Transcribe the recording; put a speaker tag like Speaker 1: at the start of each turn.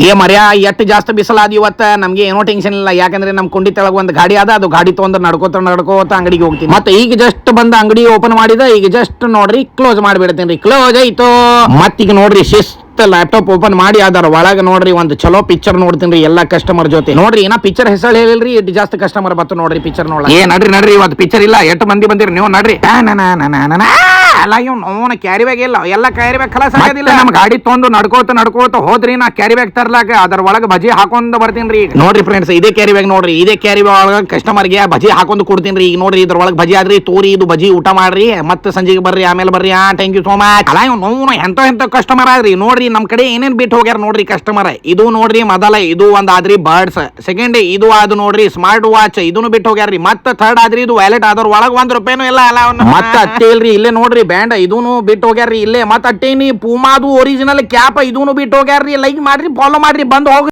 Speaker 1: ಏ ಮರ್ಯ ಎಷ್ಟು ಜಾಸ್ತಿ ಬಿಸಿಲಾದ ಇವತ್ತ ನಮ್ಗೆ ಏನೋ ಟೆನ್ಷನ್ ಇಲ್ಲ, ಯಾಕಂದ್ರೆ ನಮ್ ಕುಂಡಿ ತೆಳಗ ಒಂದು ಗಾಡಿ ಅದ, ಅದು ಗಾಡಿ ತಗೊಂಡ್ ನಡ್ಕೋತ ಅಂಗಡಿಗೆ ಹೋಗ್ತೀನಿ. ಮತ್ತೆ ಈಗ ಜಸ್ಟ್ ಬಂದ ಅಂಗಡಿ ಓಪನ್ ಮಾಡಿದ, ಈಗ ಜಸ್ಟ್ ನೋಡ್ರಿ ಕ್ಲೋಸ್ ಮಾಡಿಬಿಡ್ತೇನ್ರಿ. ಕ್ಲೋಸ್ ಆಯ್ತು. ಮತ್ತೀಗ ನೋಡ್ರಿ ಲ್ಯಾಪ್ಟಾಪ್ ಓಪನ್ ಮಾಡಿ ಅದರ ಒಳಗೆ ನೋಡ್ರಿ ಒಂದು ಚಲೋ ಪಿಕ್ಚರ್ ನೋಡ್ತೀನಿ ಎಲ್ಲ ಕಸ್ಟಮರ್ ಜೊತೆ. ನೋಡ್ರಿ ಏನ ಪಿಕ್ಚರ್ ಹೆಸರು ಹೇಳಿಲ್ರಿ, ಇಟ್ಟು ಜಾಸ್ತಿ ಕಸ್ಟಮರ್ ಬತ್ತು ನೋಡ್ರಿ ಪಿಕ್ಚರ್ ನೋಡ. ಏ ನಡ್ರಿ ಇವತ್ತು ಪಿಕ್ಚರ್ ಇಲ್ಲ, ಎಷ್ಟು ಮಂದಿ ಬಂದಿರಿ ನೀವು ನಡ್ರಿ. ಅಲ್ಲ ಇವ್ ನೋನ ಕ್ಯಾರಿ ಬ್ಯಾಗ್ ಇಲ್ಲ, ಎಲ್ಲ ಕ್ಯಾರಿ ಬ್ಯಾಗ್ ಕಲಸ ಆಗೋದಿಲ್ಲ. ನಮ್ ಗಾಡಿ ತೊಂದು ನಡ್ಕೋತ ಹೋದ್ರಿ, ನಾ ಕ್ಯಾರಿ ಬ್ಯಾಗ್ ತರ್ಲಾಕ ಅದರ ಒಳಗೆ ಬಜಿ ಹಾಕೊಂಡ್ ಬರ್ತೀನಿ. ನೋಡ್ರಿ ಫ್ರೆಂಡ್ಸ್, ಇದೇ ಕ್ಯಾರಿ ಬ್ಯಾಗ್ ನೋಡ್ರಿ, ಇದೇ ಕ್ಯಾರಿ ಬ್ಯಾಗ್ ಒಳಗೆ ಕಸ್ಟಮರ್ಗೆ ಬಜಿ ಹಾಕೊಂಡ್ ಕೊಡ್ತೀನಿ. ಈಗ ನೋಡ್ರಿ ಇದ್ರ ಒಳಗೆ ಬಜಿ ಆದ್ರಿ, ತೋರಿ ಇದು ಬಜಿ ಊಟ ಮಾಡ್ರಿ, ಮತ್ತೆ ಸಂಜೆಗೆ ಬರ್ರಿ, ಆಮೇಲೆ ಬರ್ರಿ. Thank you so much. ಅಲ್ಲ ಇವ್ ನೋವು ಎಂತ ಕಸ್ಟಮರ್ ಆದ್ರಿ. ನೋಡ್ರಿ ನಮ್ ಕಡೆ ಏನೇನ್ ಬಿಟ್ಟು ಹೋಗ್ಯಾರ ನೋಡ್ರಿ ಕಸ್ಟಮರ್. ಇದು ನೋಡ್ರಿ ಮೊದಲ ಇದು ಒಂದ್ ಆದ್ರಿ ಬರ್ಡ್ಸ್, ಸೆಕೆಂಡ್ ಇದು ಅದು ನೋಡ್ರಿ ಸ್ಮಾರ್ಟ್ ವಾಚ್, ಇದನ್ನು ಬಿಟ್ಟು ಹೋಗ್ಯಾರ್ರಿ. ಮತ್ತೆ ಥರ್ಡ್ ಆದ್ರಿ ಇದು ವ್ಯಾಲೆಟ್, ಅದ್ರ ಒಳಗ್ ₹1 ಇಲ್ಲ. ಮತ್ತೆ ಅಟ್ಟೆ ಇಲ್ರಿ, ಇಲ್ಲೇ ನೋಡ್ರಿ ಬ್ಯಾಂಡ್ ಇದೂನು ಬಿಟ್ಟು ಹೋಗ್ಯಾರ್ರಿ ಇಲ್ಲೇ. ಮತ್ತೆ ಅಟ್ಟೇನಿ ಪೂಮಾದು ಒರಿಜಿನಲ್ ಕ್ಯಾಪ್ ಇದೂನು ಬಿಟ್ಟು ಹೋಗ್ಯಾರ್ರಿ. ಲೈಕ್ ಮಾಡ್ರಿ, ಫಾಲೋ ಮಾಡ್ರಿ, ಬಂದ್ ಹೋಗ್ರಿ.